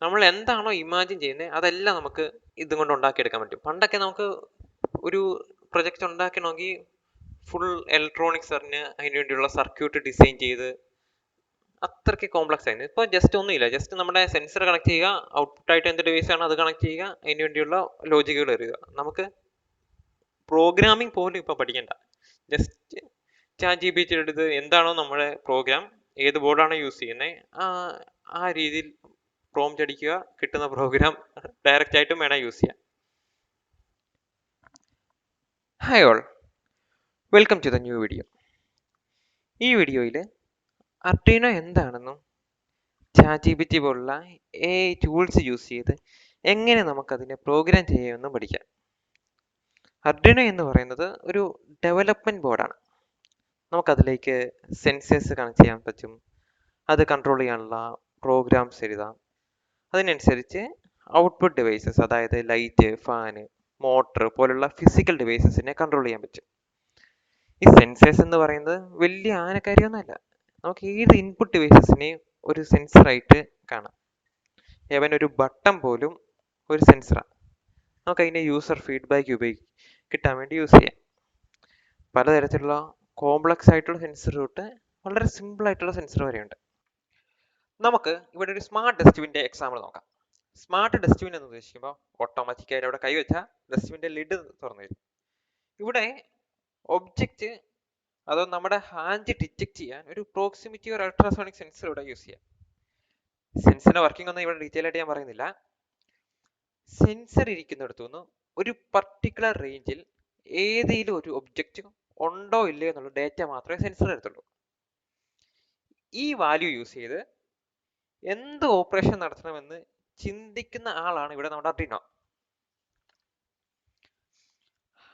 നമ്മൾ എന്താണോ ഇമാജിൻ ചെയ്യുന്നത് അതെല്ലാം നമുക്ക് ഇതും കൊണ്ട് ഉണ്ടാക്കിയെടുക്കാൻ പറ്റും. പണ്ടൊക്കെ നമുക്ക് ഒരു പ്രൊജക്റ്റ് ഉണ്ടാക്കണമെങ്കിൽ ഫുൾ ഇലക്ട്രോണിക്സ് അറിഞ്ഞ് അതിന് വേണ്ടിയുള്ള സർക്യൂട്ട് ഡിസൈൻ ചെയ്ത് അത്രയ്ക്ക് കോംപ്ലക്സ് ആയിരുന്നു. ഇപ്പോൾ ജസ്റ്റ് ഒന്നുമില്ല, ജസ്റ്റ് നമ്മുടെ സെൻസർ കണക്ട് ചെയ്യുക, ഔട്ട്പുട്ട് ആയിട്ട് എന്ത് ഡിവൈസ് ആണ് അത് കണക്ട് ചെയ്യുക, അതിന് വേണ്ടിയുള്ള ലോജിക്കുകൾ എഴുതുക. നമുക്ക് പ്രോഗ്രാമിംഗ് പോലും ഇപ്പൊ പഠിക്കണ്ട, ജസ്റ്റ് ChatGPT എടുത്ത് എന്താണോ നമ്മുടെ പ്രോഗ്രാം, ഏത് ബോർഡാണോ യൂസ് ചെയ്യുന്നത് ആ രീതിയിൽ പ്രോംപ്റ്റ് അടിക്കുക, കിട്ടുന്ന പ്രോഗ്രാം ഡയറക്റ്റ് ആയിട്ടും വേണം യൂസ് ചെയ്യാൻ. Hi all, welcome to the new video. ഈ വീഡിയോയിൽ അർഡീനോ എന്താണെന്നും ChatGPT പോലുള്ള AI ടൂൾസ് യൂസ് ചെയ്ത് എങ്ങനെ നമുക്കതിനെ പ്രോഗ്രാം ചെയ്യാമെന്നും പഠിക്കാം. അർഡീനോ എന്ന് പറയുന്നത് ഒരു ഡെവലപ്മെന്റ് ബോർഡാണ്. നമുക്കതിലേക്ക് സെൻസേഴ്സ് കണക്ട് ചെയ്യാൻ പറ്റും, അത് കൺട്രോൾ ചെയ്യാനുള്ള പ്രോഗ്രാംസ് എഴുതാം. അതിനനുസരിച്ച് ഔട്ട്പുട്ട് ഡിവൈസസ്, അതായത് ലൈറ്റ്, ഫാന്, മോട്ടർ പോലുള്ള ഫിസിക്കൽ ഡിവൈസസിനെ കൺട്രോൾ ചെയ്യാൻ പറ്റും. ഈ സെൻസേഴ്സ് എന്ന് പറയുന്നത് വലിയ ആനക്കാര്യമൊന്നുമല്ല. നമുക്ക് ഏത് ഇൻപുട്ട് ഡിവൈസസിനെയും ഒരു സെൻസറായിട്ട് കാണാം. ഏവൻ ഒരു ബട്ടൺ പോലും ഒരു സെൻസറാണ്. നമുക്ക് അതിൻ്റെ യൂസർ ഫീഡ്ബാക്ക് കിട്ടാൻ വേണ്ടി യൂസ് ചെയ്യാം. പലതരത്തിലുള്ള കോംപ്ലക്സ് ആയിട്ടുള്ള സെൻസർ തൊട്ട് വളരെ സിമ്പിൾ ആയിട്ടുള്ള സെൻസർ വരെയുണ്ട്. നമുക്ക് ഇവിടെ ഒരു സ്മാർട്ട് ഡസ്റ്റ്ബിൻ്റെ എക്സാമ്പിൾ നോക്കാം. സ്മാർട്ട് ഡസ്റ്റ്ബിൻ എന്ന് ഉദ്ദേശിക്കുമ്പോൾ ഓട്ടോമാറ്റിക്കായിട്ട് അവിടെ കൈവച്ചാൽ ഡസ്റ്റ്ബിൻ്റെ ലിഡ് തുറന്നു വരും. ഇവിടെ ഒബ്ജക്റ്റ് അതോ നമ്മുടെ ഹാൻഡ് ഡിറ്റക്ട് ചെയ്യാൻ ഒരു പ്രോക്സിമിറ്റി ഒരു അൾട്രാസോണിക് സെൻസർ ഇവിടെ യൂസ് ചെയ്യാം. സെൻസറിന്റെ വർക്കിംഗ് ഒന്നും ഇവിടെ ഡീറ്റെയിൽ ആയിട്ട് ഞാൻ പറയുന്നില്ല. സെൻസർ ഇരിക്കുന്നിടത്തുനിന്ന് ഒരു പർട്ടിക്കുലർ റേഞ്ചിൽ ഏതെങ്കിലും ഒരു ഒബ്ജക്റ്റ് ഉണ്ടോ ഇല്ലയോ എന്നുള്ള ഡേറ്റ മാത്രമേ സെൻസർ എടുത്തുള്ളൂ. ഈ വാല്യൂ യൂസ് ചെയ്ത് എന്ത് ഓപ്പറേഷൻ നടത്തണമെന്ന് ചിന്തിക്കുന്ന ആളാണ് ഇവിടെ നമ്മുടെ അർഡിനോ.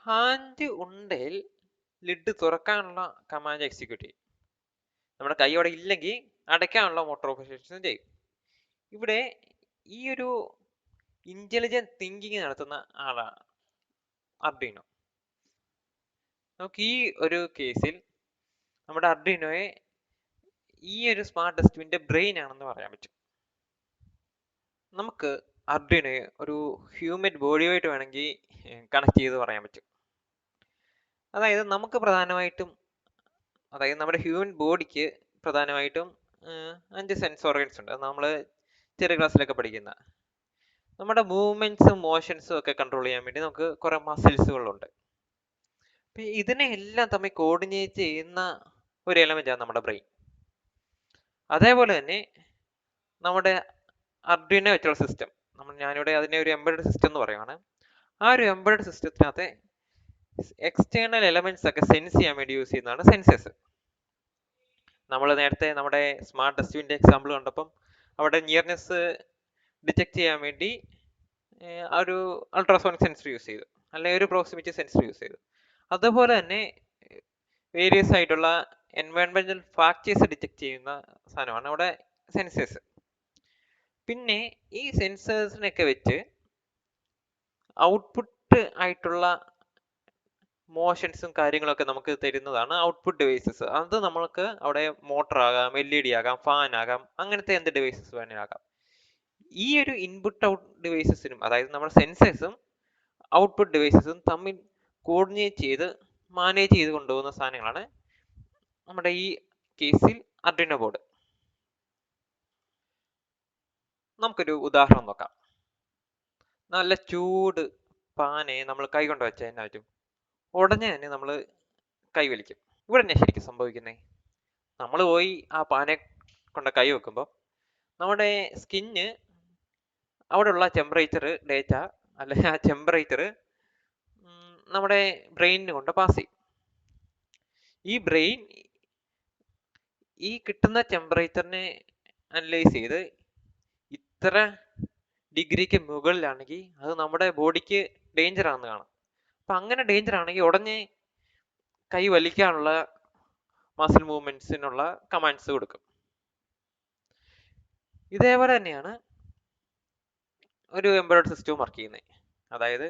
ഹാൻഡ് ഉണ്ടെങ്കിൽ ലിഡ് തുറക്കാനുള്ള കമാൻഡ് എക്സിക്യൂട്ട് ചെയ്യും. നമ്മുടെ കൈ അവിടെ ഇല്ലെങ്കിൽ അടയ്ക്കാനുള്ള മോട്ടോർ ഓപ്പറേഷൻസും ചെയ്യും. ഇവിടെ ഈ ഒരു ഇന്റലിജന്റ് തിങ്കിങ് നടത്തുന്ന ആളാണ് അർഡിനോ. നമുക്ക് ഈ ഒരു കേസിൽ നമ്മുടെ അർഡിനോയെ ഈ ഒരു സ്മാർട്ട് ഡസ്റ്റ്ബിന്റെ ബ്രെയിൻ ആണെന്ന് പറയാൻ പറ്റും. നമുക്ക് അർഡിനോയെ ഒരു ഹ്യൂമൻ ബോഡിയുമായിട്ട് വേണമെങ്കിൽ കണക്ട് ചെയ്ത് പറയാൻ പറ്റും. അതായത് നമുക്ക് പ്രധാനമായിട്ടും, അതായത് നമ്മുടെ ഹ്യൂമൻ ബോഡിക്ക് പ്രധാനമായിട്ടും 5 സെൻസ് ഓർഗൻസ് ഉണ്ട്. നമ്മൾ ചെറിയ ക്ലാസ്സിലൊക്കെ പഠിക്കുന്ന നമ്മുടെ മൂവ്മെന്റ്സും മോഷൻസും ഒക്കെ കൺട്രോൾ ചെയ്യാൻ വേണ്ടി നമുക്ക് കുറെ മസിൽസുകളുണ്ട്. അപ്പം ഇതിനെ എല്ലാം തമ്മിൽ കോർഡിനേറ്റ് ചെയ്യുന്ന ഒരു എലമെന്റാണ് നമ്മുടെ ബ്രെയിൻ. അതേപോലെ തന്നെ നമ്മുടെ അർഡിനോ വെച്ചുള്ള സിസ്റ്റം, ഞാനിവിടെ അതിനെ ഒരു എംബഡഡ് സിസ്റ്റം എന്ന് പറയുകയാണ്. ആ ഒരു എംബഡഡ് സിസ്റ്റത്തിനകത്ത് എക്സ്റ്റേണൽ എലമെന്റ്സ് ഒക്കെ സെൻസ് ചെയ്യാൻ വേണ്ടി യൂസ് ചെയ്യുന്നതാണ് സെൻസേഴ്സ്. നമ്മൾ നേരത്തെ നമ്മുടെ സ്മാർട്ട് ഡസ്റ്റ്ബിന്റെ എക്സാമ്പിൾ കണ്ടപ്പം അവിടെ നിയർനെസ് ഡിറ്റക്ട് ചെയ്യാൻ വേണ്ടി ഒരു അൾട്രാസോണിക് സെൻസർ യൂസ് ചെയ്തു, അല്ലെങ്കിൽ ഒരു പ്രോക്സിമിറ്റി സെൻസർ യൂസ് ചെയ്തു. അതുപോലെ തന്നെ വേരിയസ് ആയിട്ടുള്ള എൻവയോൺമെന്റൽ ഫാക്ടേഴ്സ് ഡിറ്റക്ട് ചെയ്യുന്ന സാധനമാണ് അവിടെ സെൻസേഴ്സ്. പിന്നെ ഈ സെൻസേഴ്സിനൊക്കെ വെച്ച് ഔട്ട്പുട്ട് ആയിട്ടുള്ള മോഷൻസും കാര്യങ്ങളൊക്കെ നമുക്ക് തരുന്നതാണ് ഔട്ട്പുട്ട് ഡിവൈസസ്. അത് നമ്മൾക്ക് അവിടെ മോട്ടർ ആകാം, LED ആകാം, ഫാൻ ആകാം, അങ്ങനത്തെ എന്ത് ഡിവൈസസ് വേണമെങ്കിലും ആകാം. ഈ ഒരു ഇൻപുട്ട് ഔട്ട് ഡിവൈസസിനും, അതായത് നമ്മുടെ സെൻസേഴ്സും ഔട്ട്പുട്ട് ഡിവൈസസും തമ്മിൽ കോർഡിനേറ്റ് ചെയ്ത് മാനേജ് ചെയ്ത് കൊണ്ടുപോകുന്ന സാധനങ്ങളാണ് നമ്മുടെ ഈ കേസിൽ അർഡിനോ ബോർഡ്. നമുക്കൊരു ഉദാഹരണം നോക്കാം. നല്ല ചൂട് പാനെ നമ്മൾ കൈ കൊണ്ട് വെച്ചാൽ എന്നാ പറ്റും? ഉടനെ തന്നെ നമ്മൾ കൈ വലിക്കും. ഇവിടെ തന്നെ ശരിക്കും സംഭവിക്കുന്നേ, നമ്മൾ പോയി ആ പാനെ കൊണ്ട് കൈ വെക്കുമ്പോൾ നമ്മുടെ സ്കിന്ന് അവിടെയുള്ള ടെമ്പറേച്ചർ ഡേറ്റ, അല്ലെങ്കിൽ ആ ടെമ്പറേച്ചർ നമ്മുടെ ബ്രെയിനിന് കൊണ്ട് പാസ് ചെയ്യും. ഈ ബ്രെയിൻ ഈ കിട്ടുന്ന ടെമ്പറേച്ചറിനെ അനലൈസ് ചെയ്ത് ഇത്ര ഡിഗ്രിക്ക് മുകളിലാണെങ്കിൽ അത് നമ്മുടെ ബോഡിക്ക് ഡേഞ്ചർ ആണെന്ന് കാണാം. അപ്പം അങ്ങനെ ഡേഞ്ചർ ആണെങ്കിൽ ഉടനെ കൈ വലിക്കാനുള്ള മസിൽ മൂവ്മെന്റ്സിനുള്ള കമാൻഡ്സ് കൊടുക്കും. ഇതേപോലെ തന്നെയാണ് ഒരു എംബഡഡ് സിസ്റ്റവും വർക്ക് ചെയ്യുന്നത്. അതായത്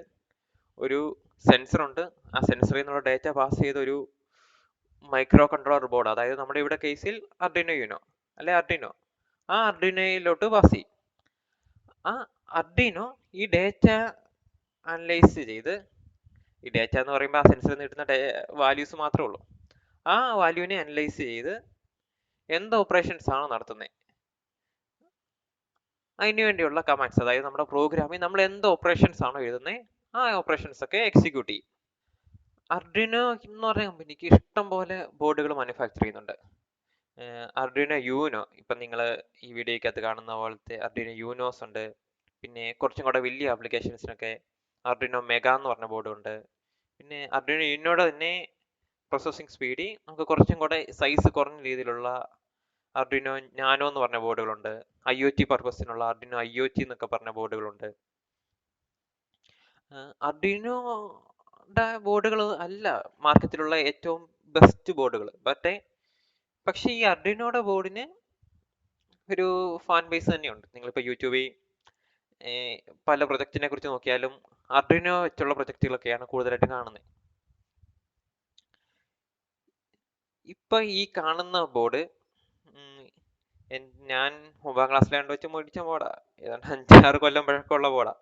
ഒരു സെൻസർ ഉണ്ട്, ആ സെൻസറിൽ നിന്നുള്ള ഡേറ്റ പാസ് ചെയ്ത ഒരു മൈക്രോ കൺട്രോളർ ബോർഡ്, അതായത് നമ്മുടെ ഇവിടെ കേസിൽ അർഡിനോ യുനോ അല്ലെ അർഡിനോ, ആ അർഡിനോയിലോട്ട് പാസ് ചെയ്യും. ആ അർഡീനോ ഈ ഡേറ്റ അനലൈസ് ചെയ്ത്, ഈ ഡേറ്റ എന്ന് പറയുമ്പോൾ ആ സെൻസറിൽ നിന്ന് കിട്ടുന്ന വാല്യൂസ് മാത്രമേ ഉള്ളൂ. ആ വാല്യൂവിനെ അനലൈസ് ചെയ്ത് എന്ത് ഓപ്പറേഷൻസ് ആണോ നടത്തുന്നത് അതിന് വേണ്ടിയുള്ള കമാൻഡ്സ്, അതായത് നമ്മുടെ പ്രോഗ്രാമിൽ നമ്മൾ എന്ത് ഓപ്പറേഷൻസ് ആണോ എഴുതുന്നത് ആ ഓപ്പറേഷൻസ് ഒക്കെ എക്സിക്യൂട്ട് ചെയ്യും. അർഡിനോ എന്ന് പറയുന്ന കമ്പനിക്ക് ഇഷ്ടം പോലെ ബോർഡുകൾ മാനുഫാക്ചർ ചെയ്യുന്നുണ്ട്. അർഡിനോ യൂനോ, ഇപ്പം നിങ്ങൾ ഈ വീഡിയോയ്ക്കകത്ത് കാണുന്ന പോലത്തെ അർഡിനോ യൂനോസ് ഉണ്ട്. പിന്നെ കുറച്ചും കൂടെ വലിയ ആപ്ലിക്കേഷൻസിനൊക്കെ അർഡിനോ മെഗ എന്ന് പറഞ്ഞ ബോർഡുണ്ട്. പിന്നെ അർഡിനോ യൂനോയുടെ തന്നെ പ്രോസസ്സിംഗ് സ്പീഡിൽ നമുക്ക് കുറച്ചും കൂടെ സൈസ് കുറഞ്ഞ രീതിയിലുള്ള അർഡിനോ നാനോ എന്ന് പറഞ്ഞ ബോർഡുകളുണ്ട്. IoT പർപ്പസിനുള്ള അർഡിനോ IoT എന്നൊക്കെ പറഞ്ഞ ബോർഡുകളുണ്ട്. അർഡിനോയുടെ ബോർഡുകൾ അല്ല മാർക്കറ്റിലുള്ള ഏറ്റവും ബെസ്റ്റ് ബോർഡുകൾ, പക്ഷേ ഈ അർഡിനോയുടെ ബോർഡിന് ഒരു ഫാൻ ബേസ് തന്നെയുണ്ട്. നിങ്ങളിപ്പോൾ യൂട്യൂബിൽ പല പ്രൊജക്റ്റിനെ കുറിച്ച് നോക്കിയാലും അർഡിനോ വെച്ചുള്ള പ്രൊജക്റ്റുകളൊക്കെയാണ് കൂടുതലായിട്ട് കാണുന്നത്. ഇപ്പൊ ഈ കാണുന്ന ബോർഡ് ഞാൻ 9ാം ക്ലാസ്സിലാണ്ട് വെച്ച് മേടിച്ച ബോർഡാ. ഏതാണ്ട് 5-6 കൊല്ലം പഴക്കമുള്ള ബോർഡാ.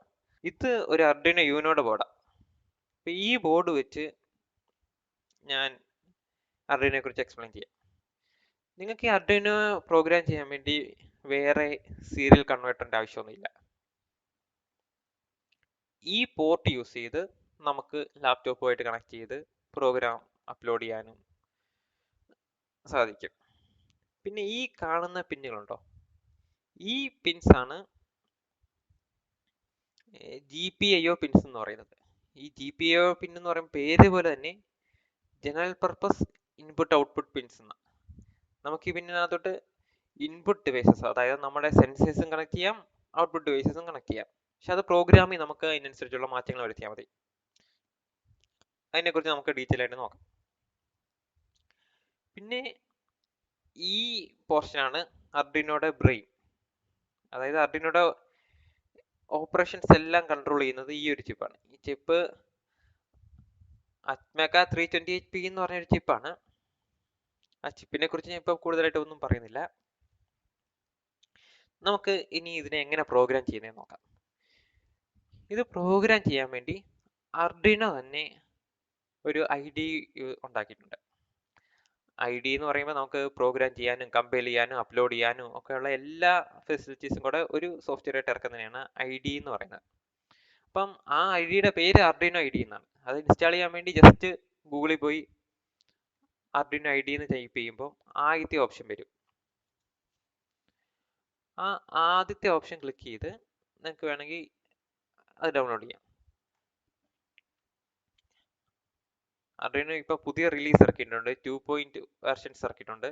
ഇത് ഒരു അർഡിനോ യൂനോയുടെ ബോർഡാ. അപ്പൊ ഈ ബോർഡ് വെച്ച് ഞാൻ അർഡിനോയെ കുറിച്ച് എക്സ്പ്ലെയിൻ ചെയ്യാം. നിങ്ങൾക്ക് ഈ അർഡിനോ പ്രോഗ്രാം ചെയ്യാൻ വേണ്ടി വേറെ സീരിയൽ കൺവേർട്ടറിന്റെ ആവശ്യമൊന്നുമില്ല. ഈ പോർട്ട് യൂസ് ചെയ്ത് നമുക്ക് ലാപ്ടോപ്പുമായിട്ട് കണക്ട് ചെയ്ത് പ്രോഗ്രാം അപ്ലോഡ് ചെയ്യാനും സാധിക്കും. പിന്നെ ഈ കാണുന്ന പിന്നുകളുണ്ടോ, ഈ പിൻസ് ആണ് GPIO പിൻസ് എന്ന് പറയുന്നത്. ഈ GPIO പിൻ എന്ന് പറയുന്ന പേര് പോലെ തന്നെ general purpose input output pins എന്നാണ്. നമുക്ക് ഈ പിന്നിനകത്തോട്ട് ഇൻപുട്ട് ഡിവൈസസ്, അതായത് നമ്മുടെ സെൻസേഴ്സും കണക്ട് ചെയ്യാം, ഔട്ട്പുട്ട് ഡിവൈസസും കണക്ട് ചെയ്യാം. പക്ഷെ അത് പ്രോഗ്രാമിൽ നമുക്ക് അതിനനുസരിച്ചുള്ള മാറ്റങ്ങൾ വരുത്തിയാൽ മതി. അതിനെക്കുറിച്ച് നമുക്ക് ഡീറ്റെയിൽ ആയിട്ട് നോക്കാം. പിന്നെ ഈ പോർഷനാണ് അർഡിനോയുടെ ബ്രെയിൻ. അതായത് അർഡിനോയുടെ ഓപ്പറേഷൻസ് എല്ലാം കൺട്രോൾ ചെയ്യുന്നത് ഈ ഒരു ചിപ്പാണ്. ഈ ചിപ്പ് അറ്റ്മേക്ക 328P എന്ന് പറഞ്ഞൊരു ചിപ്പാണ്. ആ ചിപ്പിനെ കുറിച്ച് ഞാൻ ഇപ്പോൾ കൂടുതലായിട്ട് ഒന്നും പറയുന്നില്ല. നമുക്ക് ഇനി ഇതിനെ എങ്ങനെ പ്രോഗ്രാം ചെയ്യുന്നതെന്ന് നോക്കാം. ഇത് പ്രോഗ്രാം ചെയ്യാൻ വേണ്ടി അർഡിനോ തന്നെ ഒരു IDE ഉണ്ടാക്കിയിട്ടുണ്ട്. IDE എന്ന് പറയുമ്പോൾ നമുക്ക് പ്രോഗ്രാം ചെയ്യാനും കമ്പൈൽ ചെയ്യാനും അപ്ലോഡ് ചെയ്യാനും ഒക്കെയുള്ള എല്ലാ ഫെസിലിറ്റീസും കൂടെ ഒരു സോഫ്റ്റ്വെയർ ആയിട്ട് ഇറക്കുന്നതിനാണ് IDE എന്ന് പറയുന്നത്. അപ്പം ആ IDEയുടെ പേര് അർഡിനോ IDE എന്നാണ്. അത് ഇൻസ്റ്റാൾ ചെയ്യാൻ വേണ്ടി ജസ്റ്റ് ഗൂഗിളിൽ പോയി അർഡിനോ IDE എന്ന് ടൈപ്പ് ചെയ്യുമ്പോൾ ആദ്യത്തെ ഓപ്ഷൻ വരും. ആ ആദ്യത്തെ ഓപ്ഷൻ ക്ലിക്ക് ചെയ്ത് നിങ്ങൾക്ക് വേണമെങ്കിൽ അത് ഡൗൺലോഡ് ചെയ്യാം. അർഡിനോ ഇപ്പോൾ പുതിയ റിലീസ് ഇറക്കിയിട്ടുണ്ട്, 2 വെർഷൻസ് ഇറക്കിയിട്ടുണ്ട്.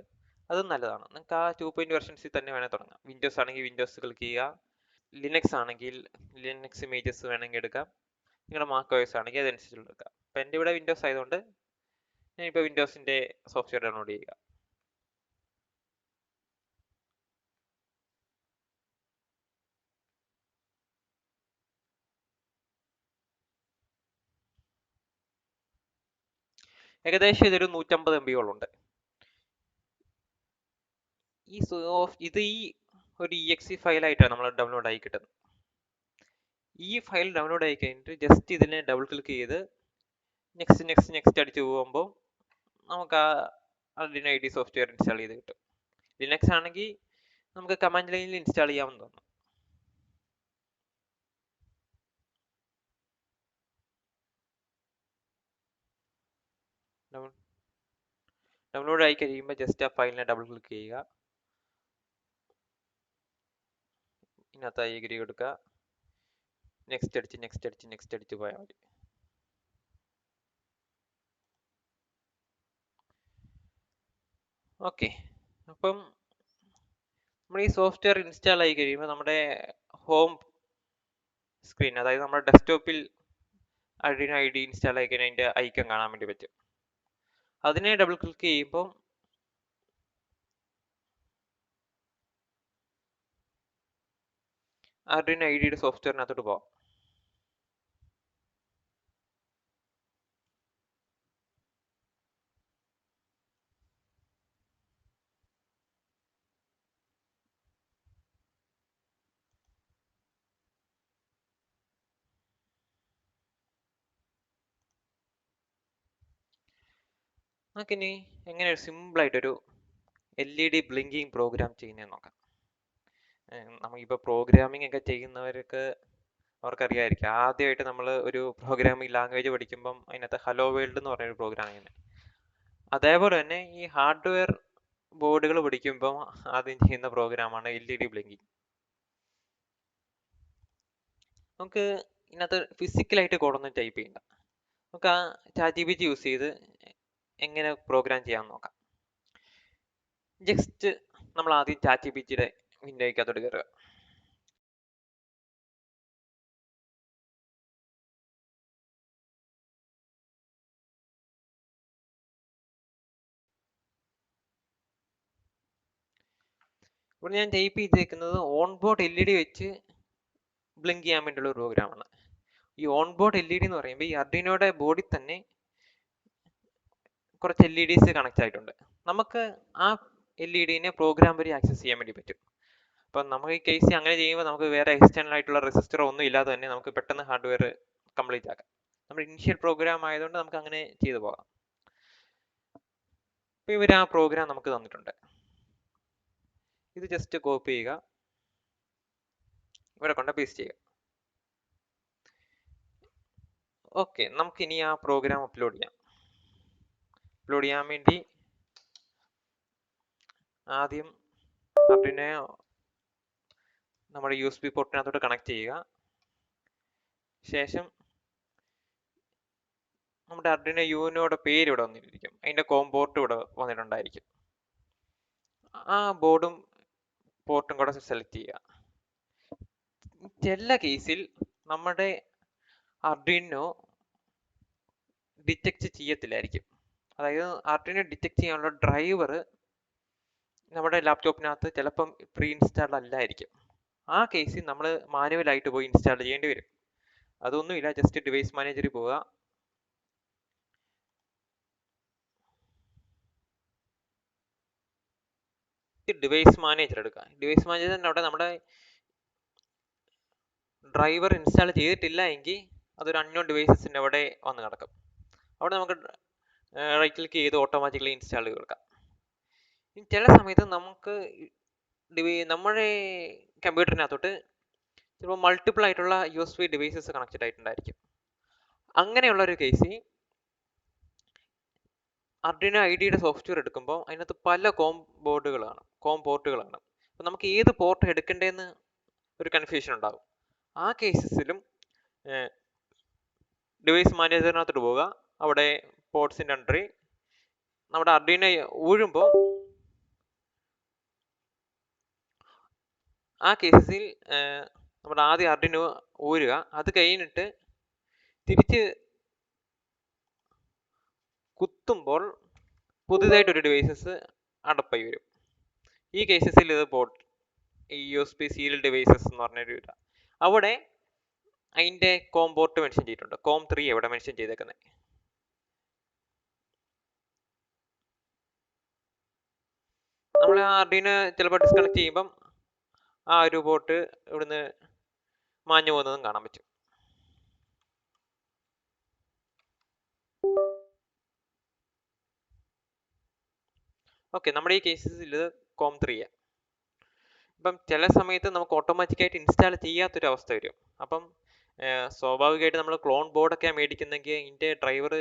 അതും നല്ലതാണ്. നിങ്ങൾക്ക് ആ 2 വെർഷൻസിൽ തന്നെ വേണേൽ തുടങ്ങാം. വിൻഡോസ് ആണെങ്കിൽ വിൻഡോസ് ക്ലിക്ക് ചെയ്യുക, ലിനക്സ് ആണെങ്കിൽ ലിനക്സ് ഇമേജസ് വേണമെങ്കിൽ എടുക്കാം, നിങ്ങളുടെ മാക് OS ആണെങ്കിൽ അതനുസരിച്ച് എടുക്കാം. അപ്പം എൻ്റെ ഇവിടെ വിൻഡോസ് ആയതുകൊണ്ട് ഞാനിപ്പോൾ വിൻഡോസിൻ്റെ സോഫ്റ്റ്വെയർ ഡൗൺലോഡ് ചെയ്യുക. ഏകദേശം ഇതൊരു 150 MB ഉണ്ട്. ഇത് ഈ ഒരു EXE ഫയലായിട്ടാണ് നമ്മൾ ഡൗൺലോഡ് ആയി കിട്ടുന്നത്. ഈ ഫയൽ ഡൗൺലോഡ് ആയി കഴിഞ്ഞിട്ട് ജസ്റ്റ് ഇതിനെ ഡബിൾ ക്ലിക്ക് ചെയ്ത് നെക്സ്റ്റ് നെക്സ്റ്റ് നെക്സ്റ്റ് അടിച്ച് പോകുമ്പോൾ നമുക്ക് ആ അർഡിനോ IDE സോഫ്റ്റ്വെയർ ഇൻസ്റ്റാൾ ചെയ്ത് കിട്ടും. ലിനക്സ് ആണെങ്കിൽ നമുക്ക് കമാൻഡ് ലൈനിൽ ഇൻസ്റ്റാൾ ചെയ്യാവുന്നതാണ്. ഡൗൺലോഡ് ആയി കഴിയുമ്പോൾ ജസ്റ്റ് ആ ഫയലിനെ ഡബിൾ ക്ലിക്ക് ചെയ്യുക, ഇതിനകത്ത് അഗ്രി കൊടുക്കുക, നെക്സ്റ്റ് അടിച്ച് നെക്സ്റ്റ് അടിച്ച് നെക്സ്റ്റ് അടിച്ച് പോയാൽ മതി. ഓക്കെ, അപ്പം നമ്മൾ ഈ സോഫ്റ്റ്വെയർ ഇൻസ്റ്റാൾ ആയി കഴിയുമ്പോൾ നമ്മുടെ ഹോം സ്ക്രീൻ, അതായത് നമ്മുടെ ഡെസ്ക്ടോപ്പിൽ അർഡിനോ IDE ഇൻസ്റ്റാൾ ആയി കഴിഞ്ഞാൽ അതിൻ്റെ ഐക്കൺ കാണാൻ വേണ്ടി പറ്റും. അതിനെ ഡബിൾ ക്ലിക്ക് ചെയ്യുമ്പോൾ അർഡിനോ IDEയുടെ സോഫ്റ്റ്വെയറിനകത്തോട്ട് പോകാം. നമുക്കിനി എങ്ങനെ ഒരു സിമ്പിളായിട്ടൊരു LED ബ്ലിങ്കിങ് പ്രോഗ്രാം ചെയ്യുന്നതെന്ന് നോക്കാം. നമുക്കിപ്പോൾ പ്രോഗ്രാമിംഗ് ഒക്കെ ചെയ്യുന്നവർക്ക് അവർക്കറിയാമായിരിക്കും. ആദ്യമായിട്ട് നമ്മൾ ഒരു പ്രോഗ്രാമിംഗ് ലാംഗ്വേജ് പഠിക്കുമ്പം അതിനകത്ത് ഹലോ വേൾഡ് എന്ന് പറഞ്ഞൊരു പ്രോഗ്രാം ചെയ്യുന്നത്. അതേപോലെ തന്നെ ഈ ഹാർഡ്വെയർ ബോർഡുകൾ പഠിക്കുമ്പോൾ ആദ്യം ചെയ്യുന്ന പ്രോഗ്രാമാണ് LED ബ്ലിങ്കിങ്. നമുക്ക് ഇതിനകത്ത് ഫിസിക്കലായിട്ട് കോഡൊന്നും ടൈപ്പ് ചെയ്യണ്ട. നമുക്ക് ആ ChatGPT യൂസ് ചെയ്ത് എങ്ങനെ പ്രോഗ്രാം ചെയ്യാമെന്ന് നോക്കാം. ജസ്റ്റ് നമ്മൾ ആദ്യം ChatGPTയുടെ വിൻഡോയ്ക്കകത്തോട്ട് കയറുക. ഇവിടെ ഞാൻ ടൈപ്പ് ചെയ്തേക്കുന്നത് ഓൺ ബോർഡ് LED വെച്ച് ബ്ലിങ്ക് ചെയ്യാൻ വേണ്ടിയുള്ള ഒരു പ്രോഗ്രാമാണ്. ഈ ഓൺ ബോർഡ് LED എന്ന് പറയുമ്പോൾ ഈ അർഡിനോയുടെ ബോർഡിൽ തന്നെ കുറച്ച് LEDs കണക്ട് ആയിട്ടുണ്ട്. നമുക്ക് ആ LED-നെ പ്രോഗ്രാം വഴി ആക്സസ് ചെയ്യാൻ വേണ്ടി പറ്റും. അപ്പം നമുക്ക് ഈ കേസ് അങ്ങനെ ചെയ്യുമ്പോൾ നമുക്ക് വേറെ എക്സ്റ്റേണൽ ആയിട്ടുള്ള റെസിസ്റ്ററോ ഒന്നും ഇല്ലാതെ തന്നെ നമുക്ക് പെട്ടെന്ന് ഹാർഡ്വെയർ കംപ്ലീറ്റ് ആക്കാം. നമ്മുടെ ഇനിഷ്യൽ പ്രോഗ്രാം ആയതുകൊണ്ട് നമുക്ക് അങ്ങനെ ചെയ്തു പോകാം. അപ്പോൾ ഇവർ ആ പ്രോഗ്രാം നമുക്ക് തന്നിട്ടുണ്ട്. ഇത് ജസ്റ്റ് കോപ്പി ചെയ്യുക, ഇവിടെ കൊണ്ട് പേസ്റ്റ് ചെയ്യുക. ഓക്കെ, നമുക്കിനി ആ പ്രോഗ്രാം അപ്ലോഡ് ചെയ്യാം. അപ്ലോഡ് ചെയ്യാൻ വേണ്ടി ആദ്യം അതിനെ നമ്മുടെ USB പോർട്ടിനകത്തോട്ട് കണക്ട് ചെയ്യുക. ശേഷം നമ്മുടെ അർഡിനോ യുനോയുടെ പേര് ഇവിടെ വന്നിരിക്കും, അതിന്റെ കോം പോർട്ട് ഇവിടെ വന്നിട്ടുണ്ടായിരിക്കും. ആ ബോർഡും പോർട്ടും കൂടെ സെലക്ട് ചെയ്യുക. ചില കേസിൽ നമ്മുടെ അർഡിനോ ഡിറ്റക്ട് ചെയ്യത്തില്ലായിരിക്കും. അതായത് അർഡിനോ ഡിറ്റക്ട് ചെയ്യാനുള്ള ഡ്രൈവർ നമ്മുടെ ലാപ്ടോപ്പിനകത്ത് ചിലപ്പം പ്രീ ഇൻസ്റ്റാൾഡ് അല്ലായിരിക്കും. ആ കേസിൽ നമ്മൾ മാനുവലായിട്ട് പോയി ഇൻസ്റ്റാൾ ചെയ്യേണ്ടി വരും. അതൊന്നുമില്ല, ജസ്റ്റ് ഡിവൈസ് മാനേജറിൽ പോവുക. ഡിവൈസ് മാനേജർ എടുക്കുക. ഡിവൈസ് മാനേജറിൻ്റെ അവിടെ നമ്മുടെ ഡ്രൈവർ ഇൻസ്റ്റാൾ ചെയ്തിട്ടില്ല എങ്കിൽ അതൊരു അൺനോൺ ഡിവൈസസിൻ്റെ അവിടെ വന്ന് കിടക്കും. അവിടെ നമുക്ക് റൈറ്റ് ക്ലിക്ക് ചെയ്ത് ഓട്ടോമാറ്റിക്കലി ഇൻസ്റ്റാൾ ചെയ്ത് കൊടുക്കാം. ചില സമയത്ത് നമുക്ക് നമ്മുടെ കമ്പ്യൂട്ടറിനകത്തോട്ട് ചിലപ്പോൾ മൾട്ടിപ്പിൾ ആയിട്ടുള്ള USB ഡിവൈസസ് കണക്റ്റഡ് ആയിട്ടുണ്ടായിരിക്കും. അങ്ങനെയുള്ള ഒരു കേസിൽ അർഡിനോ IDEയുടെ സോഫ്റ്റ്വെയർ എടുക്കുമ്പോൾ അതിനകത്ത് പല കോം പോർട്ടുകളാണ്. അപ്പം നമുക്ക് ഏത് പോർട്ട് എടുക്കേണ്ടതെന്ന് ഒരു കൺഫ്യൂഷൻ ഉണ്ടാകും. ആ കേസസിലും ഡിവൈസ് മാനേജറിനകത്തോട്ട് പോവുക. അവിടെ പോർട്സിൻ്റെ അണ്ടറിൽ നമ്മുടെ അർഡിനോ ഊഴുമ്പോൾ ആ കേസസിൽ നമ്മുടെ ആദ്യം അർഡിനോ ഊരുക. അത് കഴിഞ്ഞിട്ട് തിരിച്ച് കുത്തുമ്പോൾ പുതുതായിട്ടൊരു ഡിവൈസസ് അടപ്പായി വരും. ഈ കേസസിൽ ഇത് പോർട്ട് USB സീരിയൽ ഡിവൈസസ് എന്ന് പറഞ്ഞൊരു അവിടെ അതിൻ്റെ കോം പോർട്ട് മെൻഷൻ ചെയ്തിട്ടുണ്ട്. COM 3 എവിടെ മെൻഷൻ ചെയ്തേക്കുന്നത്. നമ്മൾ ആ അർഡിനോ ചിലപ്പോൾ ഡിസ്കണക്ട് ചെയ്യുമ്പം ആ ഒരു പോർട്ട് ഇവിടുന്ന് മാഞ്ഞു പോകുന്നതും കാണാൻ പറ്റും. ഓക്കെ, നമ്മുടെ ഈ കേസസിൽ ഇത് COM 3. ഇപ്പം ചില സമയത്ത് നമുക്ക് ഓട്ടോമാറ്റിക്കായിട്ട് ഇൻസ്റ്റാൾ ചെയ്യാത്തൊരു അവസ്ഥ വരും. അപ്പം സ്വാഭാവികമായിട്ട് നമ്മൾ ക്ലോൺ ബോർഡൊക്കെ മേടിക്കുന്നെങ്കിൽ ഇതിൻ്റെ ഡ്രൈവർ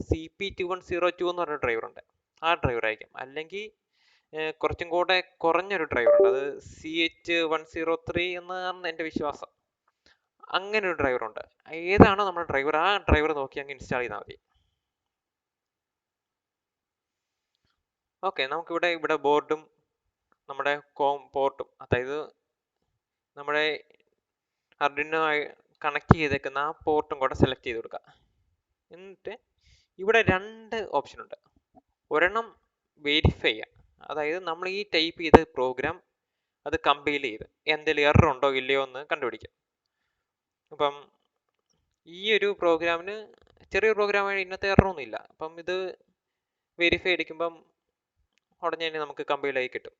CP2102 എന്ന് പറഞ്ഞൊരു ഡ്രൈവറുണ്ട്. ആ ഡ്രൈവർ ആയിരിക്കും. അല്ലെങ്കിൽ കുറച്ചും കൂടെ കുറഞ്ഞൊരു ഡ്രൈവറുണ്ട്, അത് CH103 എന്നാണ് എൻ്റെ വിശ്വാസം. അങ്ങനെ ഒരു ഡ്രൈവറുണ്ട്. ഏതാണോ നമ്മുടെ ഡ്രൈവർ, ആ ഡ്രൈവർ നോക്കി അങ്ങ് ഇൻസ്റ്റാൾ ചെയ്താൽ മതി. ഓക്കെ, നമുക്കിവിടെ ബോർഡും നമ്മുടെ കോം പോർട്ടും, അതായത് നമ്മുടെ അർഡിനോ കണക്ട് ചെയ്തേക്കുന്ന ആ പോർട്ടും കൂടെ സെലക്ട് ചെയ്ത് കൊടുക്കുക. എന്നിട്ട് ഇവിടെ രണ്ട് ഓപ്ഷൻ ഉണ്ട്. ഒരെണ്ണം വെരിഫൈ ചെയ്യുക, അതായത് നമ്മൾ ഈ ടൈപ്പ് ചെയ്ത പ്രോഗ്രാം അത് കമ്പൈൽ ചെയ്ത് എന്തെങ്കിലും എറർ ഉണ്ടോ ഇല്ലയോ എന്ന് കണ്ടുപിടിക്കും. അപ്പം ഈ ഒരു പ്രോഗ്രാമിന് ചെറിയൊരു പ്രോഗ്രാമാണ്, ഇന്നത്തെ എററൊന്നും ഇല്ല. അപ്പം ഇത് വെരിഫൈ അടിക്കുമ്പം ഉടനെ തന്നെ നമുക്ക് കമ്പൈൽ ആയി കിട്ടും.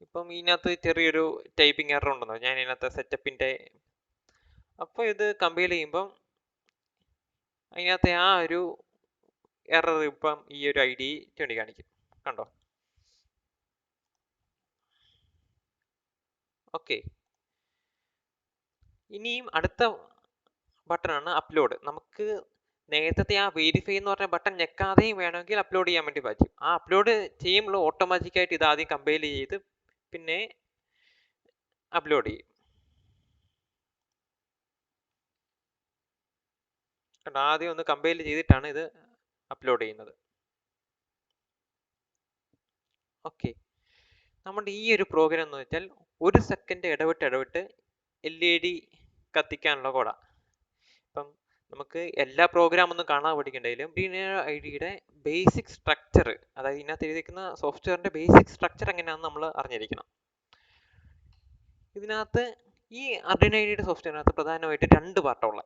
ഇപ്പം ഇതിനകത്ത് ചെറിയൊരു ടൈപ്പിംഗ് എറർ ഉണ്ടെന്നോ, ഞാൻ ഇതിനകത്ത് സെറ്റപ്പിൻ്റെ. അപ്പോൾ ഇത് കമ്പൈൽ ചെയ്യുമ്പം അതിനകത്തെ ആ ഒരു എറർ ഇപ്പം ഈ ഒരു ID ചൂണ്ടിക്കാണിക്കും. കണ്ടോ? ഓക്കെ, ഇനിയും അടുത്ത ബട്ടണാണ് അപ്ലോഡ്. നമുക്ക് നേരത്തെ ആ വെരിഫൈ എന്ന് പറഞ്ഞ ബട്ടൺ ഞെക്കാതെയും വേണമെങ്കിൽ അപ്ലോഡ് ചെയ്യാൻ വേണ്ടി പറ്റും. ആ അപ്ലോഡ് ചെയ്യുമ്പോൾ ഓട്ടോമാറ്റിക്കായിട്ട് ഇത് ആദ്യം കമ്പൈൽ ചെയ്ത് പിന്നെ അപ്ലോഡ് ചെയ്യും. ആദ്യം ഒന്ന് കമ്പൈൽ ചെയ്തിട്ടാണ് ഇത് അപ്ലോഡ് ചെയ്യുന്നത്. ഓക്കെ, നമ്മുടെ ഈ ഒരു പ്രോഗ്രാം എന്ന് വെച്ചാൽ 1 സെക്കൻഡ് ഇടവിട്ട് LED കത്തിക്കാനുള്ള കോഡാ. ഇപ്പം നമുക്ക് എല്ലാ പ്രോഗ്രാം ഒന്നും കാണാൻ പഠിക്കണ്ടെങ്കിലും IDയുടെ ബേസിക് സ്ട്രക്ചർ, അതായത് ഇതിനകത്ത് എഴുതിയിരിക്കുന്ന സോഫ്റ്റ്വെയറിന്റെ ബേസിക് സ്ട്രക്ചർ എങ്ങനെയാണെന്ന് നമ്മൾ അറിഞ്ഞിരിക്കണം. ഇതിനകത്ത് ഈ Arduino IDEയുടെ സോഫ്റ്റ്വെയറിനകത്ത് പ്രധാനമായിട്ട് 2 പാർട്ടുള്ള,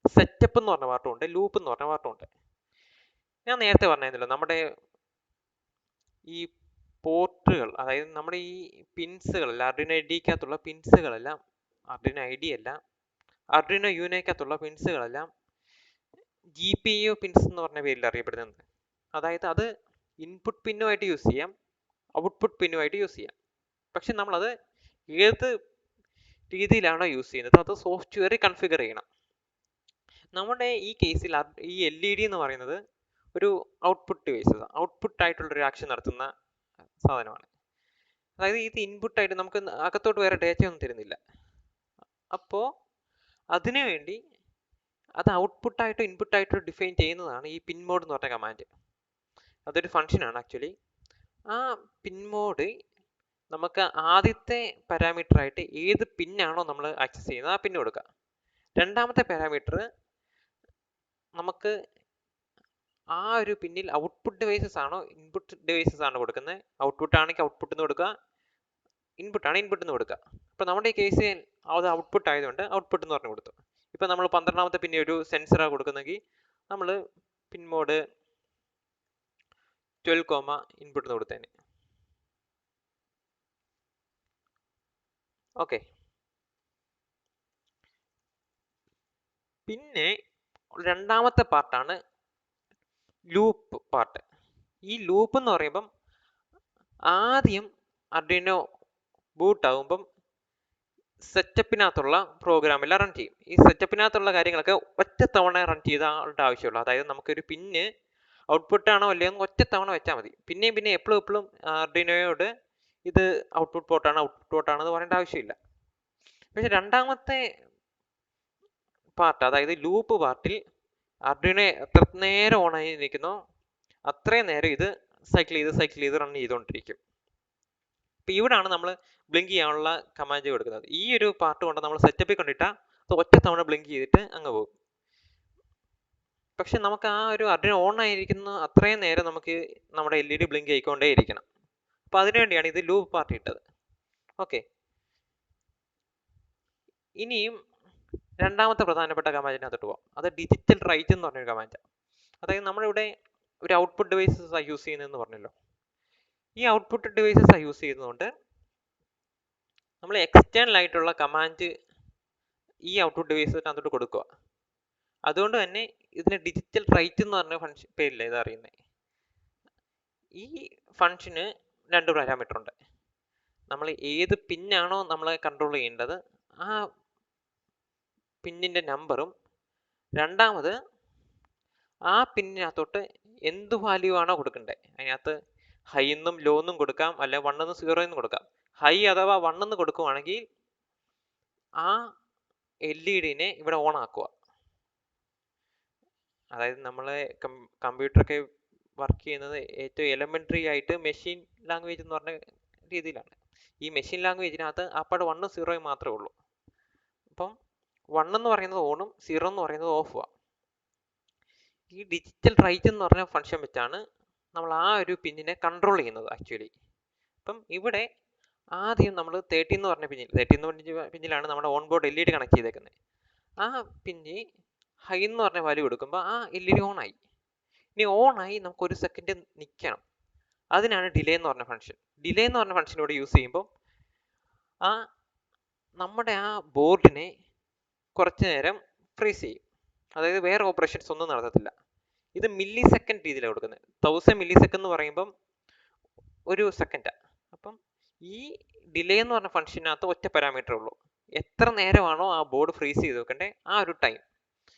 സെറ്റപ്പ് എന്ന് പറഞ്ഞ പാർട്ടുമുണ്ട്, ലൂപ്പ് എന്ന് പറഞ്ഞ പാർട്ടുമുണ്ട്. ഞാൻ നേരത്തെ പറഞ്ഞിരുന്നല്ലോ, നമ്മുടെ ഈ പോർട്ടുകൾ, അതായത് നമ്മുടെ ഈ പിൻസുകളെല്ലാം Arduino IDEക്കകത്തുള്ള പിൻസുകളെല്ലാം, Arduino IDE അല്ല, Arduino UNOക്കകത്തുള്ള പിൻസുകളെല്ലാം GPIO പിൻസ് എന്ന് പറഞ്ഞ പേരിൽ അറിയപ്പെടുന്നത്. അതായത് അത് ഇൻപുട്ട് പിന്നുമായിട്ട് യൂസ് ചെയ്യാം, ഔട്ട്പുട്ട് പിന്നുമായിട്ട് യൂസ് ചെയ്യാം. പക്ഷെ നമ്മളത് ഏത് രീതിയിലാണോ യൂസ് ചെയ്യുന്നത് അത് സോഫ്റ്റ്വെയർ കൺഫിഗർ ചെയ്യണം. നമ്മുടെ ഈ കേസിൽ ഈ LED എന്ന് പറയുന്നത് ഒരു ഔട്ട്പുട്ട് ഡിവൈസ്, ഔട്ട്പുട്ട് ആയിട്ടുള്ളൊരു ആക്ഷൻ നടത്തുന്ന സാധനമാണ്. അതായത് ഇത് ഇൻപുട്ടായിട്ട് നമുക്ക് അകത്തോട്ട് വേറെ ഡേറ്റ ഒന്നും തരുന്നില്ല. അപ്പോൾ അതിനു വേണ്ടി അത് ഔട്ട്പുട്ടായിട്ടോ ഇൻപുട്ടായിട്ടോ ഡിഫൈൻ ചെയ്യുന്നതാണ് ഈ പിൻ മോഡ് എന്ന് പറഞ്ഞ കമാൻഡ്. അതൊരു ഫംഗ്ഷനാണ് ആക്ച്വലി. ആ പിൻ മോഡ് നമുക്ക് ആദ്യത്തെ പാരാമീറ്റർ ആയിട്ട് ഏത് പിന്നാണോ നമ്മൾ ആക്സസ് ചെയ്യുന്നത് ആ പിൻ കൊടുക്കുക. രണ്ടാമത്തെ പാരാമീറ്റർ നമുക്ക് ആ ഒരു പിന്നിൽ ഔട്ട്പുട്ട് ഡിവൈസസ് ആണോ ഇൻപുട്ട് ഡിവൈസസ് ആണോ കൊടുക്കുന്നത്. ഔട്ട്പുട്ട് ആണെങ്കിൽ ഔട്ട്പുട്ട് എന്ന് കൊടുക്കുക, ഇൻപുട്ട് ആണ് ഇൻപുട്ട് എന്ന് കൊടുക്കുക. അപ്പോൾ നമ്മുടെ ഈ കേസിൽ അത് ഔട്ട്പുട്ട് ആയതുകൊണ്ട് ഔട്ട്പുട്ട് എന്ന് പറഞ്ഞു കൊടുത്തു. ഇപ്പം നമ്മൾ 12ാമത്തെ പിന്നെ ഒരു സെൻസറാണ് കൊടുക്കുന്നെങ്കിൽ നമ്മൾ പിൻ മോഡ് 12, ഇൻപുട്ട് എന്ന് കൊടുത്തേനെ. ഓക്കെ, പിന്നെ രണ്ടാമത്തെ പാർട്ടാണ് ലൂപ്പ് പാർട്ട്. ഈ ലൂപ്പ് എന്ന് പറയുമ്പം ആദ്യം Arduino ബൂട്ട് ആകുമ്പം സെറ്റപ്പിനകത്തുള്ള പ്രോഗ്രാമെല്ലാം റൺ ചെയ്യും. ഈ സെറ്റപ്പിനകത്തുള്ള കാര്യങ്ങളൊക്കെ ഒറ്റ തവണ റൺ ചെയ്താളുടെ ആവശ്യമുള്ളൂ. അതായത് നമുക്കൊരു പിന്ന് ഔട്ട്പുട്ട് ആണോ അല്ലയോ എന്ന് ഒറ്റ തവണ വെച്ചാൽ മതി. പിന്നെയും എപ്പോഴും Arduinoയോട് ഇത് ഔട്ട്പുട്ട് പോർട്ടാണെന്ന് പറയേണ്ട ആവശ്യമില്ല. പക്ഷെ രണ്ടാമത്തെ പാർട്ട്, അതായത് ലൂപ്പ് പാർട്ടിൽ Arduino എത്ര നേരം ഓൺ ആയി നിൽക്കുന്നോ അത്രയും നേരം ഇത് സൈക്കിൾ ചെയ്ത് റൺ ചെയ്തുകൊണ്ടിരിക്കും. ഇപ്പം ഇവിടാണ് നമ്മൾ ബ്ലിങ്ക് ചെയ്യാനുള്ള കമാൻഡ് കൊടുക്കുന്നത്. ഈ ഒരു പാർട്ട് കൊണ്ട് നമ്മൾ സെറ്റപ്പിൽ കൊണ്ടിട്ടാൽ അത് ഒറ്റ തവണ ബ്ലിങ്ക് ചെയ്തിട്ട് അങ്ങ് പോകും. പക്ഷെ നമുക്ക് ആ ഒരു Arduino ഓൺ ആയിരിക്കുന്ന അത്രയും നേരം നമുക്ക് നമ്മുടെ LED ബ്ലിങ്ക് ആയിക്കൊണ്ടേ ഇരിക്കണം. അപ്പം അതിനുവേണ്ടിയാണ് ഇത് ലൂപ്പ് പാർട്ട് ഇട്ടത്. ഓക്കെ, ഇനിയും രണ്ടാമത്തെ പ്രധാനപ്പെട്ട കമാൻഡിനകത്തോട്ട് പോകാം. അത് ഡിജിറ്റൽ റൈറ്റ് എന്ന് പറഞ്ഞൊരു കമാൻഡാണ്. അതായത് നമ്മളിവിടെ ഒരു ഔട്ട്പുട്ട് ഡിവൈസസ് ആണ് യൂസ് ചെയ്യുന്നതെന്ന് പറഞ്ഞല്ലോ. ഈ ഔട്ട്പുട്ട് ഡിവൈസസ് യൂസ് ചെയ്യുന്നതുകൊണ്ട് നമ്മൾ എക്സ്റ്റേണൽ ആയിട്ടുള്ള കമാൻഡ് ഈ ഔട്ട്പുട്ട് ഡിവൈസിനകത്തോട്ട് കൊടുക്കുക. അതുകൊണ്ട് തന്നെ ഇതിന് ഡിജിറ്റൽ റൈറ്റ് എന്ന് പറഞ്ഞ ഫംഗ്ഷൻ പേരില്ല ഇത് അറിയുന്നത്. ഈ ഫംഗ്ഷന് 2 പാരാമീറ്റർ ഉണ്ട്. നമ്മൾ ഏത് പിന്നാണോ നമ്മൾ കൺട്രോൾ ചെയ്യേണ്ടത് ആ പിന്നിൻ്റെ നമ്പറും, രണ്ടാമത് ആ പിന്നിനകത്തോട്ട് എന്ത് വാല്യൂ ആണോ കൊടുക്കേണ്ടത്. അതിനകത്ത് ഹൈ എന്നും ലോ എന്നും കൊടുക്കാം, അല്ലെ 1 എന്നും 0 എന്നും കൊടുക്കാം. ഹൈ അഥവാ 1 എന്ന് കൊടുക്കുവാണെങ്കിൽ ആ LED-നെ ഇവിടെ ഓൺ ആക്കുക. അതായത് നമ്മൾ കമ്പ്യൂട്ടറൊക്കെ വർക്ക് ചെയ്യുന്നത് ഏറ്റവും എലമെൻ്ററി ആയിട്ട് മെഷീൻ ലാംഗ്വേജ് എന്ന് പറഞ്ഞ രീതിയിലാണ്. ഈ മെഷീൻ ലാംഗ്വേജിനകത്ത് അപ്പാട് 1 0 മാത്രമേ ഉള്ളൂ. അപ്പം 1 എന്ന് പറയുന്നത് ഓണും 0 എന്ന് പറയുന്നത് ഓഫുമാണ്. ഈ ഡിജിറ്റൽ റൈറ്റ് എന്ന് പറഞ്ഞ ഫംഗ്ഷൻ വെച്ചാണ് നമ്മൾ ആ ഒരു പിന്നിനെ കൺട്രോൾ ചെയ്യുന്നത് ആക്ച്വലി. അപ്പം ഇവിടെ ആദ്യം നമ്മൾ 30 എന്ന് പറഞ്ഞ പിന്നിലാണ് നമ്മുടെ ഓൺ ബോർഡ് LED കണക്ട് ചെയ്തേക്കുന്നത്. ആ പിന്ന് ഹൈ എന്ന് പറഞ്ഞ വാല്യൂ കൊടുക്കുമ്പോൾ ആ LED ഓണായി. ഇനി ഓണായി നമുക്ക് 1 സെക്കൻഡ് നിൽക്കണം. അതിനാണ് ഡിലേ എന്ന് പറഞ്ഞ ഫംഗ്ഷൻ. ഡിലേ എന്ന് പറഞ്ഞ ഫംഗ്ഷനോട് യൂസ് ചെയ്യുമ്പോൾ നമ്മുടെ ആ ബോർഡിനെ കുറച്ച് നേരം ഫ്രീസ് ചെയ്യും. അതായത് വേറെ ഓപ്പറേഷൻസ് ഒന്നും നടത്തത്തില്ല. ഇത് മില്ലി സെക്കൻഡ് രീതിയിലാണ് കൊടുക്കുന്നത്. 1000 മില്ലി സെക്കൻഡ് എന്ന് പറയുമ്പം ഒരു സെക്കൻഡാണ്. അപ്പം ഈ ഡിലേ എന്ന് പറഞ്ഞ ഫംഗ്ഷനകത്ത് ഒറ്റ പാരാമീറ്റർ ഉള്ളൂ. എത്ര നേരമാണോ ആ ബോർഡ് ഫ്രീസ് ചെയ്ത് വെക്കണ്ടേ ആ ഒരു ടൈം.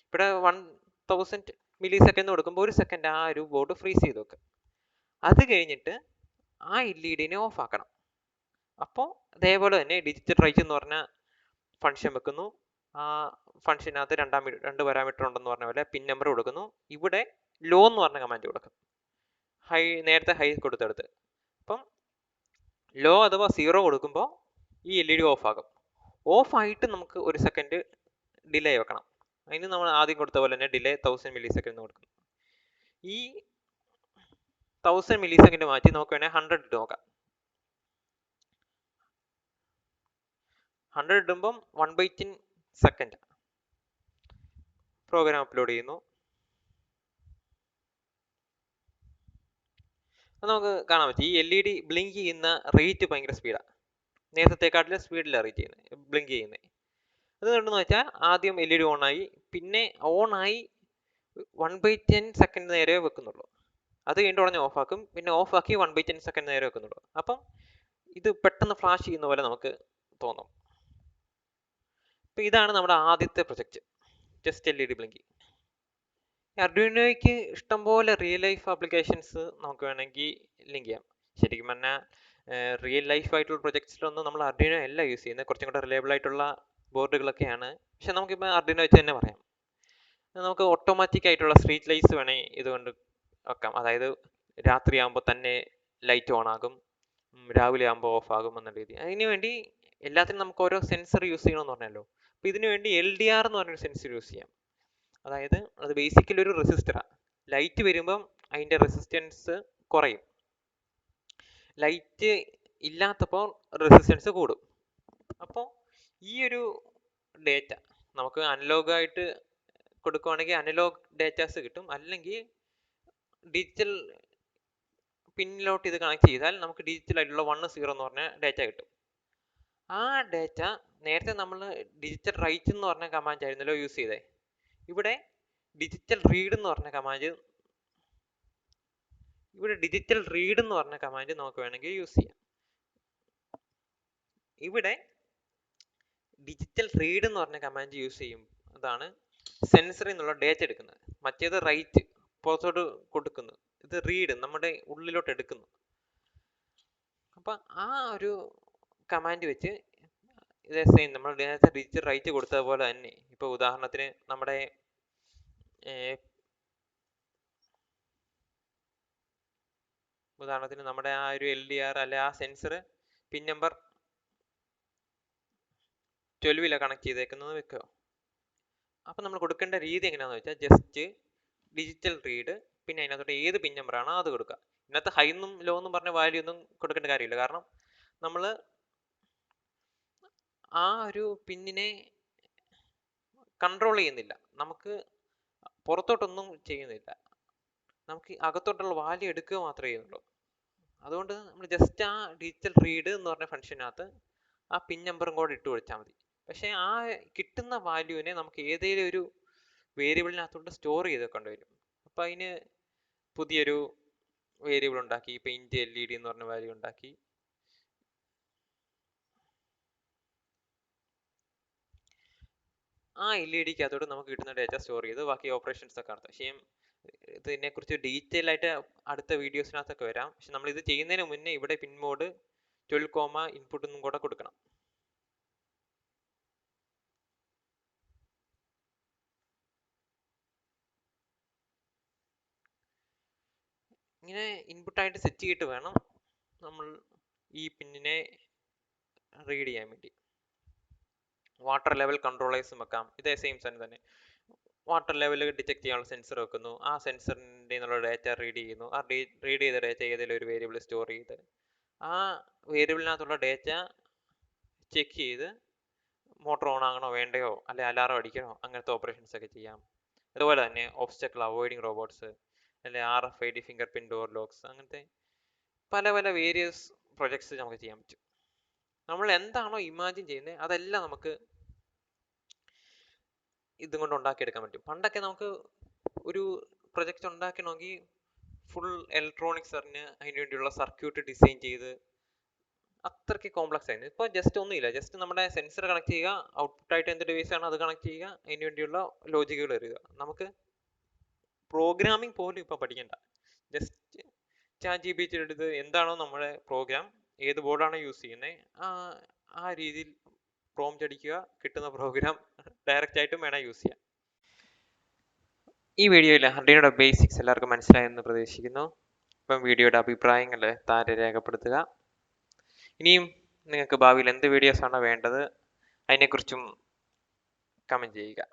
ഇവിടെ 1000 മില്ലി സെക്കൻഡ് കൊടുക്കുമ്പോൾ ഒരു സെക്കൻഡ് ആ ഒരു ബോർഡ് ഫ്രീസ് ചെയ്ത് വെക്കുക. അത് കഴിഞ്ഞിട്ട് ആ LED ഓഫ് ആക്കണം. അപ്പോൾ അതേപോലെ തന്നെ ഡിജിറ്റൽ റൈറ്റ് എന്ന് പറഞ്ഞ ഫംഗ്ഷൻ വെക്കുന്നു. ആ ഫംഗ്ഷനകത്ത് രണ്ട് പാരാമീറ്റർ ഉണ്ടെന്ന് പറഞ്ഞ പോലെ പിൻ നമ്പർ കൊടുക്കുന്നു. ഇവിടെ ലോ എന്ന് പറഞ്ഞ കമാൻഡ് കൊടുക്കും. നേരത്തെ ഹൈ കൊടുത്തെടുത്ത്. അപ്പം ലോ അഥവാ 0 കൊടുക്കുമ്പോൾ ഈ LED ഓഫ് ആകും. ഓഫ് ആയിട്ട് നമുക്ക് ഒരു സെക്കൻഡ് ഡിലേ വെക്കണം. അതിന് നമ്മൾ ആദ്യം കൊടുത്ത പോലെ തന്നെ ഡിലേ 1000 മില്ലി സെക്കൻഡ് കൊടുക്കും. ഈ 1000 മില്ലി സെക്കൻഡ് മാറ്റി നമുക്ക് വേണമെങ്കിൽ 100 ഇട്ട് നോക്കാം. 100 ഇടുമ്പം 1/10 സെക്കൻഡ് പ്രോഗ്രാം അപ്ലോഡ് ചെയ്യുന്നു. അത് നമുക്ക് കാണാൻ പറ്റും. ഈ LED ബ്ലിങ്ക് ചെയ്യുന്ന റേറ്റ് ഭയങ്കര സ്പീഡാണ്. നേരത്തെക്കാട്ടിലും സ്പീഡിലാണ് ബ്ലിങ്ക് ചെയ്യുന്നത്. അത് കണ്ടെന്ന് വെച്ചാൽ ആദ്യം LED ഓണായി, പിന്നെ ഓണായി 1/10 സെക്കൻഡ് നേരെ വെക്കുന്നുള്ളൂ. അത് കഴിഞ്ഞിട്ട് ഉടനെ ഓഫാക്കും, പിന്നെ ഓഫാക്കി 1/10 സെക്കൻഡ് നേരെ വെക്കുന്നുള്ളൂ. അപ്പം ഇത് പെട്ടെന്ന് ഫ്ലാഷ് ചെയ്യുന്ന പോലെ നമുക്ക് തോന്നും. അപ്പം ഇതാണ് നമ്മുടെ ആദ്യത്തെ പ്രൊജക്റ്റ്, ജസ്റ്റ് LED ബ്ലിങ്കിങ്. അർഡുയിനോയ്ക്ക് ഇഷ്ടംപോലെ റിയൽ ലൈഫ് ആപ്ലിക്കേഷൻസ് നമുക്ക് വേണമെങ്കിൽ ലിങ്ക് ചെയ്യാം. ശരിക്കും പറഞ്ഞാൽ റിയൽ ലൈഫ് ആയിട്ടുള്ള പ്രൊജക്ട്സിലൊന്നും നമ്മൾ അർഡുയിനോ അല്ല യൂസ് ചെയ്യുന്നത്, കുറച്ചും കൂടെ റിലയബിൾ ആയിട്ടുള്ള ബോർഡുകളൊക്കെയാണ്. പക്ഷെ നമുക്കിപ്പോൾ അർഡുയിനോ വെച്ച് തന്നെ പറയാം. നമുക്ക് ഓട്ടോമാറ്റിക് ആയിട്ടുള്ള സ്ട്രീറ്റ് ലൈറ്റ്സ് വേണമെങ്കിൽ ഇതുകൊണ്ട് വെക്കാം. അതായത് രാത്രിയാകുമ്പോൾ തന്നെ ലൈറ്റ് ഓൺ ആകും, രാവിലെ ആകുമ്പോൾ ഓഫ് ആകും എന്ന രീതി. അതിന് വേണ്ടി എല്ലാത്തിനും നമുക്ക് ഓരോ സെൻസർ യൂസ് ചെയ്യണമെന്ന് പറഞ്ഞല്ലോ. അപ്പോൾ ഇതിനു വേണ്ടി LDR എന്ന് പറഞ്ഞൊരു സെൻസർ യൂസ് ചെയ്യാം. അതായത് അത് ബേസിക്കലി ഒരു റെസിസ്റ്ററാണ്. ലൈറ്റ് വരുമ്പം അതിൻ്റെ റെസിസ്റ്റൻസ് കുറയും, ലൈറ്റ് ഇല്ലാത്തപ്പോൾ റെസിസ്റ്റൻസ് കൂടും. അപ്പോൾ ഈ ഒരു ഡേറ്റ നമുക്ക് അനലോഗായിട്ട് കൊടുക്കുവാണെങ്കിൽ അനലോഗ് ഡേറ്റാസ് കിട്ടും, അല്ലെങ്കിൽ ഡിജിറ്റൽ പിന്നിലോട്ട് ഇത് കണക്ട് ചെയ്താൽ നമുക്ക് ഡിജിറ്റൽ ആയിട്ടുള്ള 1 0 എന്ന് പറഞ്ഞ ഡേറ്റ കിട്ടും. ആ ഡേറ്റ നേരത്തെ നമ്മൾ ഡിജിറ്റൽ റൈറ്റ് എന്ന് പറഞ്ഞ കമാൻഡ് ആയിരുന്നല്ലോ യൂസ് ചെയ്തേ. ഇവിടെ ഡിജിറ്റൽ റീഡ് എന്ന് പറഞ്ഞ കമാൻഡ് നമുക്ക് വേണമെങ്കിൽ യൂസ് ചെയ്യാം. ഇവിടെ ഡിജിറ്റൽ റീഡ് എന്ന് പറഞ്ഞ കമാൻഡ് യൂസ് ചെയ്യും, അതാണ് സെൻസറിൽ നിന്നുള്ള ഡേറ്റ എടുക്കുന്നത്. മറ്റേത് റൈറ്റ് പുറത്തോട്ട് കൊടുക്കുന്നു, ഇത് റീഡ് നമ്മുടെ ഉള്ളിലോട്ട് എടുക്കുന്നു. അപ്പം ആ ഒരു കമാൻഡ് വെച്ച് ഇതേ സെയിം നമ്മൾ നേരത്തെ ഡിജിറ്റൽ റൈറ്റ് കൊടുത്തതുപോലെ തന്നെ, ഇപ്പോൾ ഉദാഹരണത്തിന് നമ്മുടെ ആ ഒരു LDR അല്ലെ ആ സെൻസർ പിൻ നമ്പർ 12 കണക്ട് ചെയ്തേക്കുന്നത് വെക്കുക. അപ്പം നമ്മൾ കൊടുക്കേണ്ട രീതി എങ്ങനെയാണെന്ന് വെച്ചാൽ ജസ്റ്റ് ഡിജിറ്റൽ റീഡ്, പിന്നെ അതിനകത്തോട്ട് ഏത് പിൻ നമ്പറാണോ അത് കൊടുക്കുക. ഇതിനകത്ത് ഹൈ എന്നും ലോ എന്നും പറഞ്ഞ വാല്യൂ ഒന്നും കൊടുക്കേണ്ട കാര്യമില്ല, കാരണം നമ്മൾ ആ ഒരു പിന്നിനെ കൺട്രോൾ ചെയ്യുന്നില്ല, നമുക്ക് പുറത്തോട്ടൊന്നും ചെയ്യുന്നില്ല, നമുക്ക് അകത്തോട്ടുള്ള വാല്യൂ എടുക്കുക മാത്രമേ ചെയ്യുന്നുള്ളൂ. അതുകൊണ്ട് നമ്മൾ ജസ്റ്റ് ആ ഡിജിറ്റൽ റീഡ് എന്ന് പറഞ്ഞ ഫംഗ്ഷനകത്ത് ആ പിൻ നമ്പറും കൂടെ ഇട്ട് കൊടുത്താൽ മതി. പക്ഷേ ആ കിട്ടുന്ന വാല്യൂവിനെ നമുക്ക് ഏതെങ്കിലും ഒരു വേരിയബിളിനകത്തോട്ട് സ്റ്റോർ ചെയ്ത് വെക്കേണ്ടി വരും. അപ്പം അതിന് പുതിയൊരു വേരിയബിൾ ഉണ്ടാക്കി, പെയിന്റ് LED എന്ന് പറഞ്ഞ വാല്യൂ ഉണ്ടാക്കി ആ LEDക്കകത്തോട്ട് നമുക്ക് കിട്ടുന്ന ഡേറ്റ സ്റ്റോർ ചെയ്ത് ബാക്കി ഓപ്പറേഷൻസ് ഒക്കെ നടത്താം. പക്ഷേ ഇതിനെക്കുറിച്ച് ഡീറ്റെയിൽ ആയിട്ട് അടുത്ത വീഡിയോസിനകത്തൊക്കെ വരാം. പക്ഷെ നമ്മൾ ഇത് ചെയ്യുന്നതിന് മുന്നേ ഇവിടെ പിൻ മോഡ് 12, ഇൻപുട്ട് ഒന്നും കൂടെ കൊടുക്കണം. ഇങ്ങനെ ഇൻപുട്ടായിട്ട് സെറ്റ് ചെയ്തിട്ട് വേണം നമ്മൾ ഈ പിന്നിനെ റീഡ് ചെയ്യാൻ വേണ്ടി. വാട്ടർ ലെവൽ കൺട്രോളേഴ്സും വെക്കാം, ഇതേ സെയിം സാധനം തന്നെ. വാട്ടർ ലെവൽ ഡിറ്റക്ട് ചെയ്യാനുള്ള സെൻസർ വെക്കുന്നു, ആ സെൻസറിൻ്റെ നിന്നുള്ള ഡേറ്റ റീഡ് ചെയ്യുന്നു, ആ റീഡ് ചെയ്ത ഡേറ്റ ഏതെങ്കിലും ഒരു വേരിയബിൾ സ്റ്റോർ ചെയ്ത് ആ വേരിയബിളിനകത്തുള്ള ഡേറ്റ ചെക്ക് ചെയ്ത് മോട്ടർ ഓൺ ആകണോ വേണ്ടയോ, അല്ലെ അലാറം അടിക്കണോ, അങ്ങനത്തെ ഓപ്പറേഷൻസ് ഒക്കെ ചെയ്യാം. അതുപോലെ തന്നെ ഒബ്സ്റ്റക്കിൾ അവോയ്ഡിങ് റോബോട്ട്സ്, അല്ലെ RFID finger print door locks, അങ്ങനത്തെ പല പല വേരിയസ് പ്രൊജക്ട്സ് നമുക്ക് ചെയ്യാൻ പറ്റും. നമ്മൾ എന്താണോ ഇമാജിൻ ചെയ്യുന്നത് അതെല്ലാം നമുക്ക് ഇതും കൊണ്ട് ഉണ്ടാക്കിയെടുക്കാൻ പറ്റും. പണ്ടൊക്കെ നമുക്ക് ഒരു പ്രൊജക്റ്റ് ഉണ്ടാക്കണമെങ്കിൽ ഫുൾ ഇലക്ട്രോണിക്സ് അറിഞ്ഞ് അതിന് വേണ്ടിയുള്ള സർക്യൂട്ട് ഡിസൈൻ ചെയ്ത് അത്രയ്ക്ക് കോംപ്ലക്സ് ആയിരുന്നു. ഇപ്പോൾ ജസ്റ്റ് ഒന്നുമില്ല, ജസ്റ്റ് നമ്മുടെ സെൻസർ കണക്ട് ചെയ്യുക, ഔട്ട്പുട്ട് ആയിട്ട് എന്ത് ഡിവൈസ് ആണ് അത് കണക്ട് ചെയ്യുക, അതിന് വേണ്ടിയുള്ള ലോജിക്കുകൾ വരിക. നമുക്ക് പ്രോഗ്രാമിംഗ് പോലും ഇപ്പോൾ പഠിക്കണ്ട, ജസ്റ്റ് ChatGPT എടുത്ത് എന്താണോ നമ്മുടെ പ്രോഗ്രാം, ഏത് ബോർഡാണോ യൂസ് ചെയ്യുന്നത് ആ രീതിയിൽ പ്രോംപ്റ്റ് അടിക്കുക, കിട്ടുന്ന പ്രോഗ്രാം ഡയറക്റ്റ് ആയിട്ടും വേണം യൂസ് ചെയ്യാം. ഈ വീഡിയോയിൽ ആർഡിനോയുടെ ബേസിക്സ് എല്ലാവർക്കും മനസ്സിലായെന്ന് പ്രതീക്ഷിക്കുന്നു. ഇപ്പം വീഡിയോയുടെ അഭിപ്രായങ്ങൾ താഴെ രേഖപ്പെടുത്തുക. ഇനിയും നിങ്ങൾക്ക് ഭാവിയിൽ എന്ത് വീഡിയോസാണോ വേണ്ടത് അതിനെക്കുറിച്ചും കമൻറ്റ് ചെയ്യുക.